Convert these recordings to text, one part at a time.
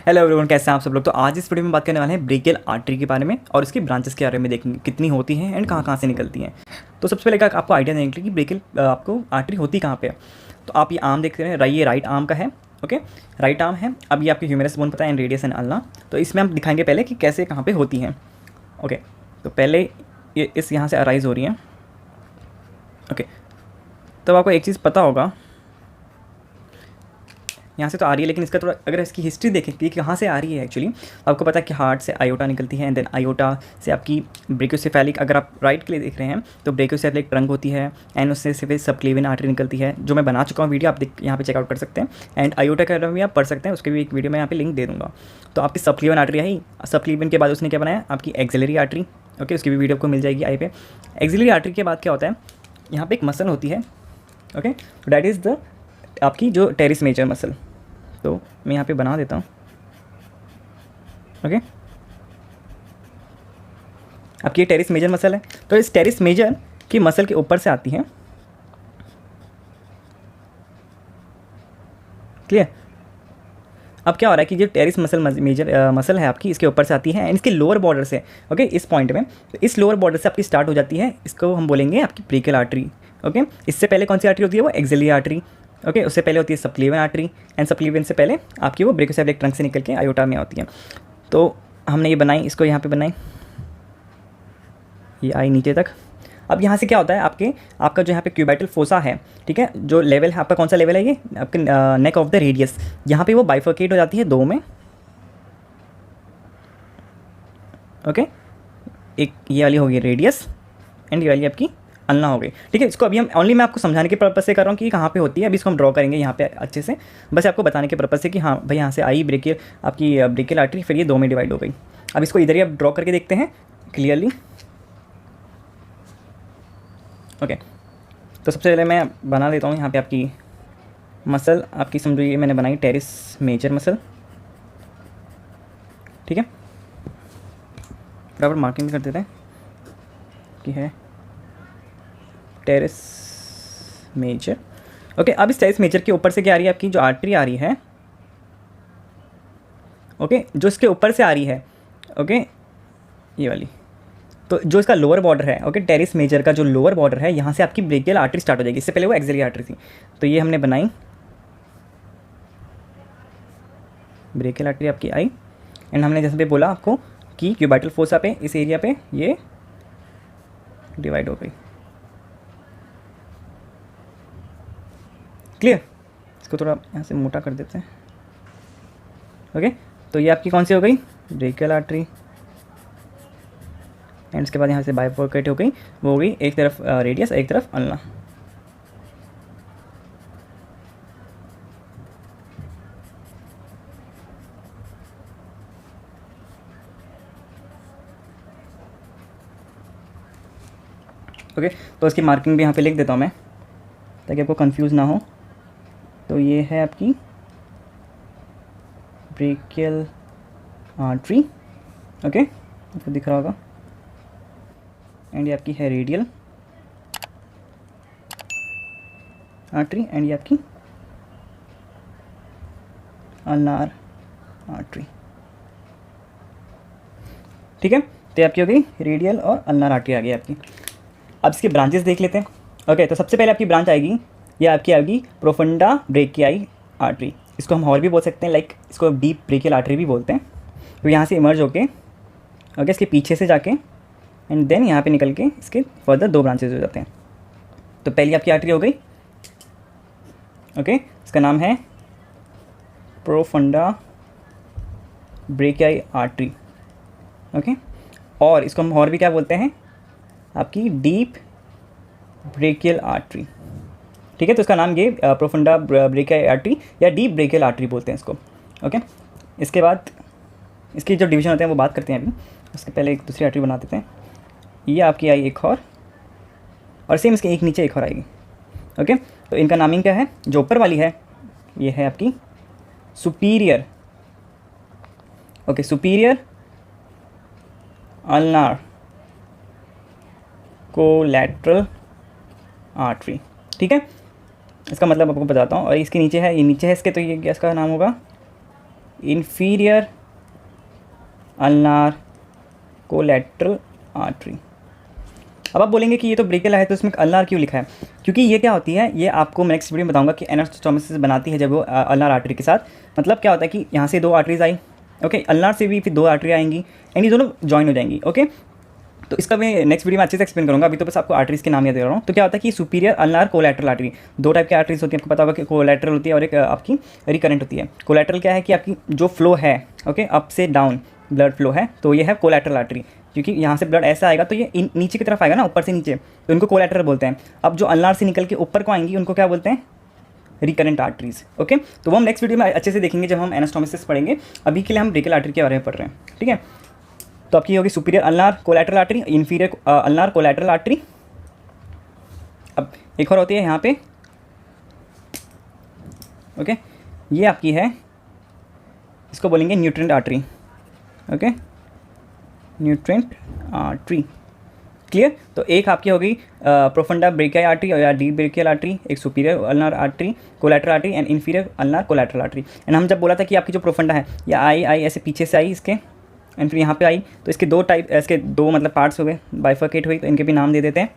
Hello everyone, कैसे हैं आप सब लोग। तो आज इस वीडियो में बात करने वाले हैं ब्रेकियल आर्टरी के बारे में और उसकी ब्रांचेस के बारे में देखेंगे कितनी होती हैं एंड कहाँ कहाँ से निकलती हैं। तो सबसे पहले आपको आइडिया देने के लिए कि ब्रेकियल आपको आर्टरी होती कहाँ पे है। तो आप ये आर्म देखते हैं, ये राइट आर्म का है। ओके, राइट आर्म है। अब ये आपकी ह्यूमेरस बोन पता है एंड रेडियस एंड अल्ना। तो इसमें हम दिखाएंगे पहले कि कैसे कहाँ पर होती हैं। ओके, तो पहले ये इस यहाँ से अराइज हो रही हैं। ओके, तो आपको एक चीज़ पता होगा, यहाँ से तो आ रही है, लेकिन इसका थोड़ा अगर इसकी हिस्ट्री देखें कि कहाँ से आ रही है एक्चुअली, आपको पता है कि हार्ट से आयोटा निकलती है एंड देन आयोटा से आपकी ब्रेकियोसेफेलिक, अगर आप राइट के लिए देख रहे हैं तो ब्रेकियोसेफेलिक ट्रंक होती है एंड उससे सिर्फ सबक्लेवियन आर्टरी निकलती है, जो मैं बना चुका हूँ वीडियो, आप यहाँ पे चेकआउट कर सकते हैं। एंड आयोटा के बारे में भी आप पढ़ सकते हैं, उसके भी एक वीडियो मैं यहाँ पे लिंक दे दूँगा। तो आपकी सबक्लेवियन आर्टरी आई, सबक्लेवियन के बाद उसने क्या बनाया, आपकी एक्सिलरी आर्टरी। ओके, उसकी भी वीडियो आपको मिल जाएगी आई पे। एक्सिलरी आर्टरी के बाद क्या होता है, यहाँ पे एक मसल होती है। ओके, तो डैट इज़ द आपकी जो टेरिस मेजर मसल। तो मैं यहाँ पे बना देता हूँ। ओके, आपकी ये टेरिस मेजर मसल है। तो इस टेरिस मेजर की मसल के ऊपर से आती है। क्लियर। अब क्या हो रहा है कि जो टेरिस मेजर मसल है आपकी, इसके ऊपर से आती है एंड इसके लोअर बॉर्डर से, ओके, इस पॉइंट में, तो इस लोअर बॉर्डर से आपकी स्टार्ट हो जाती है। इसको हम बोलेंगे आपकी ब्रेकियल आर्टरी। ओके, इससे पहले कौन सी आर्टरी होती है, वो एक्सिलरी आर्टरी। ओके, उससे पहले होती है सबक्लेवियन आर्टरी एंड सबक्लेवियन से पहले आपकी वो ब्रेकियोसेफेलिक ट्रंक से निकल के आयोटा में होती है। तो हमने ये बनाई, इसको यहाँ पे बनाई, ये आई नीचे तक। अब यहाँ से क्या होता है, आपका जो यहाँ पे क्यूबाइटल फोसा है, ठीक है, जो लेवल है आपका, कौन सा लेवल है ये, आपके नेक ऑफ द रेडियस, यहाँ पे वो बाइफर्केट हो जाती है दो में। ओके, एक ये वाली होगी रेडियस एंड ये वाली आपकी अल्ना हो गई। ठीक है, इसको अभी हम ओनली मैं आपको समझाने के पर्पज़ से कर रहा हूँ कि कहाँ पे होती है। अभी इसको हम ड्रॉ करेंगे यहाँ पे अच्छे से, बस आपको बताने के पर्पज़ से कि हाँ भाई यहाँ से आई ब्रेकियल, आपकी ब्रेकियल आर्टरी, फिर ये दो में डिवाइड हो गई। अब इसको इधर ही आप ड्रॉ करके देखते हैं क्लियरली। ओके, तो सबसे पहले मैं बना देता हूँ यहाँ पे आपकी मसल, आपकी समझो ये मैंने बनाई टेरिस मेजर मसल। ठीक है, बराबर मार्किंग भी कर देते हैं कि है टेरिस मेजर। ओके, अब इस टेरिस मेजर के ऊपर से क्या आ रही है, आपकी जो आर्टरी आ रही है, ओके, जो इसके ऊपर से आ रही है, ओके, ये वाली, तो जो इसका लोअर बॉर्डर है, ओके, टेरिस मेजर का जो लोअर बॉर्डर है, यहाँ से आपकी ब्रेकियल आर्टरी स्टार्ट हो जाएगी। इससे पहले वो एक्सिलरी आर्टरी थी, तो ये हमने बनाई, ब्रेकियल आर्टरी आपकी आई एंड हमने जैसे भी बोला आपको कि क्यूबाइटल फोसा पे, इस एरिया पे ये डिवाइड हो गई। क्लियर। इसको थोड़ा यहाँ से मोटा कर देते हैं। ओके, तो ये आपकी कौन सी हो गई, ब्रेकियल आर्टरी एंड उसके बाद यहाँ से बाइफर्केट हो गई, वो हो गई एक तरफ रेडियस, एक तरफ अल्ना। ओके, तो इसकी मार्किंग भी यहाँ पे लिख देता हूँ मैं, ताकि आपको कंफ्यूज ना हो। तो ये है आपकी ब्रेकियल आर्टरी। ओके, आपको दिख रहा होगा, एंड ये आपकी है रेडियल आर्टरी एंड ये आपकी अल्नार आर्टरी। ठीक है, तो ये आपकी हो गई रेडियल और अल्नार आर्टरी आ गई आपकी। अब इसकी ब्रांचेस देख लेते हैं। ओके, तो सबसे पहले आपकी ब्रांच आएगी, ये आपकी आएगी प्रोफंडा ब्रेकियाई आर्टरी। इसको हम और भी बोल सकते हैं, लाइक इसको डीप ब्रेकियल आर्टरी भी बोलते हैं। तो यहाँ से इमर्ज होके, ओके, इसके पीछे से जाके एंड देन यहाँ पे निकल के इसके फर्दर दो ब्रांचेस हो जाते हैं। तो पहली आपकी आर्टरी हो गई, ओके, इसका नाम है प्रोफंडा ब्रेकियाई आर्टरी। ओके, और इसको हम और भी क्या बोलते हैं, आपकी डीप ब्रेकियल आर्टरी। ठीक है, तो इसका नाम ये प्रोफंडा ब्रेकियल आर्टरी या डीप ब्रेकियल आर्टरी बोलते हैं इसको। ओके, इसके बाद इसकी जो डिवीजन होते हैं वो बात करते हैं अभी। उसके पहले एक दूसरी आर्टरी बना देते हैं। ये आपकी आई एक और सेम इसके एक नीचे एक और आएगी। ओके, तो इनका नामिंग क्या है, जो ऊपर वाली है ये है आपकी superior, okay, superior ulnar collateral artery. ठीक है, इसका मतलब आपको बताता हूँ। और इसके नीचे है, ये नीचे है इसके, तो ये क्या इसका नाम होगा, inferior ulnar collateral artery। अब आप बोलेंगे कि ये तो ब्रेकियल है तो इसमें अल्नार क्यों लिखा है? क्योंकि ये क्या होती है, ये आपको मैं नेक्स्ट वीडियो में बताऊंगा कि एनास्टोमोसिस बनाती है जब वो अल्नार आर्टरी के साथ। मतलब क्या होता है कि यहाँ से 2 आर्टरीज आई, ओके, अल्नार से भी फिर 2 आर्टरी आएंगी एंड ये दोनों ज्वाइन हो जाएंगी, ओके। तो इसका मैं नेक्स्ट वीडियो में अच्छे से एक्सप्लेन करूँगा, अभी तो बस आपको आर्टरीज के नाम याद दे रहा हूँ। तो क्या होता है कि superior ulnar collateral artery, 2 type की आर्टरीज होती है, आपको पता होगा कि कोलैटरल होती है और एक आपकी रिकरेंट होती है। कोलैटरल क्या है कि आपकी जो फ्लो है, ओके, अप से डाउन ब्लड फ्लो है, तो ये है कोलैटरल आर्टरी, क्योंकि यहाँ से ब्लड ऐसा आएगा तो ये नीचे की तरफ आएगा ना, ऊपर से नीचे, तो इनको कोलैटरल बोलते हैं। अब जो अल्नार से निकल के ऊपर को आएंगी उनको क्या बोलते हैं? Recurrent arteries, okay. तो वो हम नेक्स्ट वीडियो में अच्छे से देखेंगे जब हम एनास्टोमोसिस पढ़ेंगे। अभी के लिए हम ब्रेकियल आर्टरी के बारे में पढ़ रहे हैं, ठीक है। तो आपकी होगी superior ulnar collateral artery, inferior ulnar collateral artery. अब एक और होती है यहाँ पे, ओके, ये आपकी है, इसको बोलेंगे nutrient artery, okay, nutrient artery, clear. तो एक आपकी हो गई प्रोफंडा ब्रेकियल आर्टरी या डीप ब्रेकियल आर्टरी, एक superior ulnar artery collateral artery and inferior ulnar collateral artery. And हम जब बोला था कि आपकी जो प्रोफंडा है या आई ऐसे पीछे से आई इसके एंड फिर यहाँ पे आई, तो इसके 2 टाइप, इसके 2 मतलब पार्ट्स हो गए, बाइफर्केट हुई, तो इनके भी नाम दे देते हैं,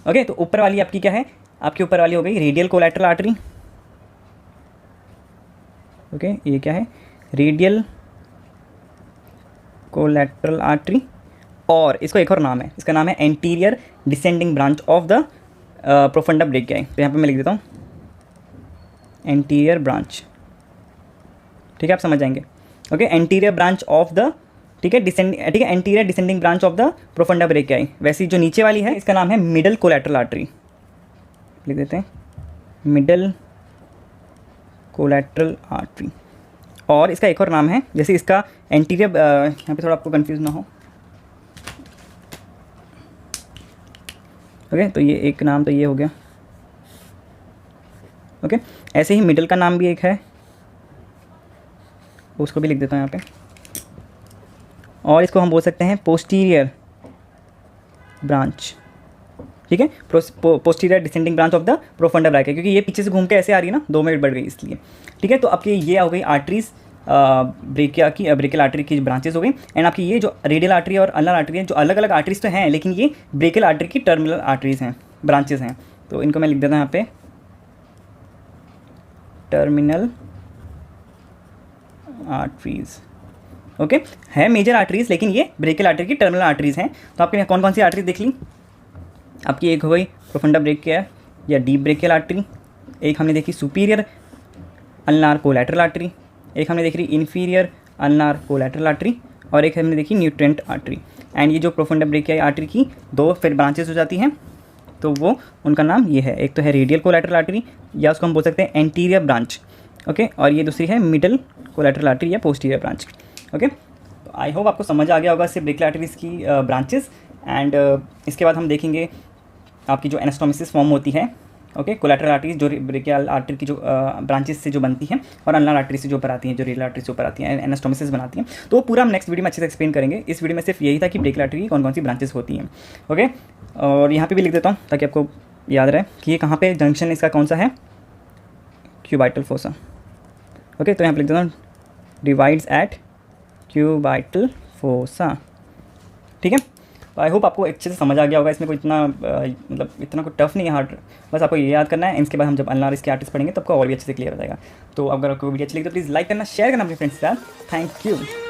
ओके। तो ऊपर वाली आपकी क्या है? आपकी ऊपर वाली हो गई रेडियल कोलैटरल आर्टरी, ओके, ये क्या है? Radial collateral artery. और इसको एक और नाम है, इसका नाम है anterior descending branch of the profunda brachii. तो यहाँ पे मैं लिख देता हूँ एंटीरियर ब्रांच, ठीक है, आप समझ जाएंगे, okay. Anterior branch of the, ठीक है, ठीक है, anterior descending branch of the profunda brachii. वैसी जो नीचे वाली है इसका नाम है मिडल कोलैटरल आर्टरी, लिख देते हैं मिडल कोलैटरल आर्टरी। और इसका एक और नाम है, जैसे इसका एंटीरियर, यहाँ पे थोड़ा आपको कंफ्यूज ना हो, ओके। तो ये एक नाम तो ये हो गया, ओके। ऐसे ही मिडल का नाम भी एक है, उसको भी लिख देता हूँ यहाँ पे। और इसको हम बोल सकते हैं पोस्टीरियर ब्रांच, ठीक है, posterior descending branch of the profunda brachii, क्योंकि ये पीछे से घूम के ऐसे आ रही है ना, 2 मिनट बढ़ गई इसलिए, ठीक है। तो आपकी ये हो गई आर्टरीज, ब्रेकिया की, ब्रेकियल आर्टरी की ब्रांचेस हो गई। एंड आपकी ये जो रेडियल आर्टरी और अल्नार आर्टरी है, जो अलग अलग आर्टरीज तो हैं, लेकिन ये ब्रेकियल आर्टरी की टर्मिनल आर्टरीज हैं, ब्रांचेस हैं। तो इनको मैं लिख देता हूँ यहाँ पे टर्मिनल आर्टरीज, ओके। है मेजर आर्टरीज, लेकिन ये ब्रेकियल आर्टरी की टर्मिनल आर्टरीज हैं। तो आपके कौन कौन सी आर्टरीज देख ली? आपकी एक हो गई प्रोफंडा ब्रेकिया या डीप ब्रेकियल आर्टरी, एक हमने देखी सुपीरियर अल्नार कोलैटरल आर्टरी, एक हमने देख रही इन्फीरियर अल्नार कोलैटरल आर्टरी, और एक हमने देखी न्यूट्रेंट आर्टरी। एंड ये जो प्रोफंडा ब्रेकियाई आर्टरी की 2 फिर ब्रांचेस हो जाती हैं, तो वो उनका नाम ये है, एक तो है रेडियल कोलैटरल आर्टरी या उसको हम बोल सकते हैं एंटीरियर ब्रांच, ओके, और ये दूसरी है मिडल कोलैटरल आर्टरी या पोस्टीरियर ब्रांच, ओके। तो आई होप आपको समझ आ गया होगा इससे ब्रेकियल आर्टरीज की ब्रांचेस। एंड इसके बाद हम देखेंगे आपकी जो एनास्टोमोसिस फॉर्म होती है, ओके, कोलैटरल आर्टरीज जो ब्रेकियल आर्टरी की जो ब्रांचेस से जो बनती हैं, और अल्नार आर्टरी से जो ऊपर आती हैं, जो रेडियल आर्टरी से ऊपर आती हैं, एनास्टोमोसिस बनाती हैं। तो वो पूरा हम नेक्स्ट वीडियो में अच्छे से एक्सप्लेन करेंगे। इस वीडियो में सिर्फ यही था कि ब्रेकियल आर्टरी की कौन कौन सी ब्रांचेस होती हैं, ओके। और यहाँ पे भी लिख देता हूँ ताकि आपको याद रहे कि ये कहाँ पे जंक्शन इसका कौन सा है, क्यूबाइटल फोसा, ओके। तो यहाँ पे लिख देता हूँ डिवाइड्स एट क्यूबाइटल फोसा, ठीक है। तो आई होप आपको अच्छे से समझ आ गया होगा, इसमें कोई इतना मतलब इतना कोई टफ नहीं है, हार्ड, बस आपको ये याद करना है। इसके बाद हम जब अल्नार इसके आर्टिस्ट पढ़ेंगे तो आपको और भी अच्छे से क्लियर हो जाएगा। तो अगर आपको वीडियो अच्छी लगी तो प्लीज़ लाइक करना, शेयर करना अपने फ्रेंड्स के साथ। Thank you.